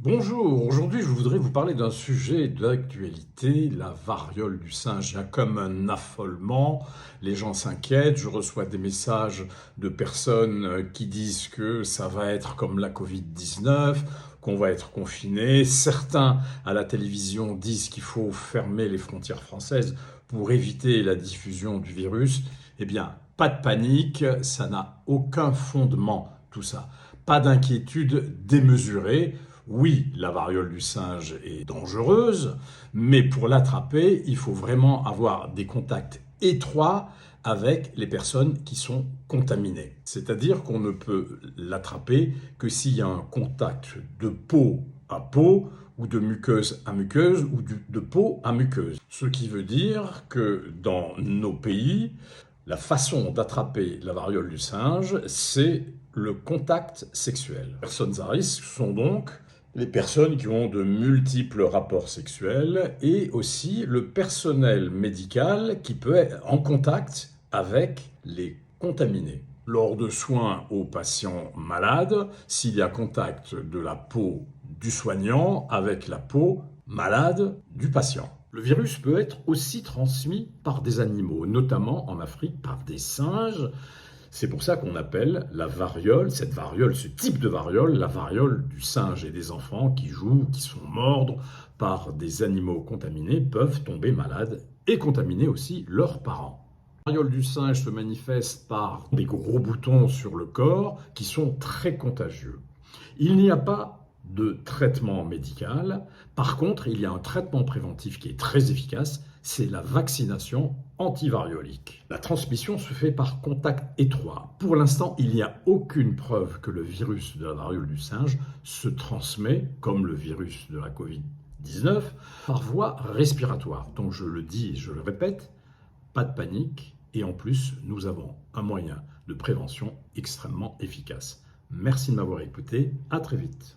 Bonjour, aujourd'hui je voudrais vous parler d'un sujet d'actualité, la variole du singe. Il y a comme un affolement, les gens s'inquiètent, je reçois des messages de personnes qui disent que ça va être comme la Covid-19, qu'on va être confiné. Certains à la télévision disent qu'il faut fermer les frontières françaises pour éviter la diffusion du virus. Eh bien, pas de panique, ça n'a aucun fondement tout ça. Pas d'inquiétude démesurée. Oui, la variole du singe est dangereuse, mais pour l'attraper, il faut vraiment avoir des contacts étroits avec les personnes qui sont contaminées. C'est-à-dire qu'on ne peut l'attraper que s'il y a un contact de peau à peau, ou de muqueuse à muqueuse, ou de peau à muqueuse. Ce qui veut dire que dans nos pays, la façon d'attraper la variole du singe, c'est le contact sexuel. Les personnes à risque sont donc les personnes qui ont de multiples rapports sexuels et aussi le personnel médical qui peut être en contact avec les contaminés. Lors de soins aux patients malades, s'il y a contact de la peau du soignant avec la peau malade du patient. Le virus peut être aussi transmis par des animaux, notamment en Afrique par des singes. C'est pour ça qu'on appelle la variole, cette variole, ce type de variole, la variole du singe. Et des enfants qui jouent, qui sont mordus par des animaux contaminés peuvent tomber malades et contaminer aussi leurs parents. La variole du singe se manifeste par des gros boutons sur le corps qui sont très contagieux. Il n'y a pas de traitement médical. Par contre, il y a un traitement préventif qui est très efficace, c'est la vaccination antivariolique. La transmission se fait par contact étroit. Pour l'instant, il n'y a aucune preuve que le virus de la variole du singe se transmet, comme le virus de la Covid-19, par voie respiratoire. Donc je le dis et je le répète, pas de panique, et en plus, nous avons un moyen de prévention extrêmement efficace. Merci de m'avoir écouté, à très vite.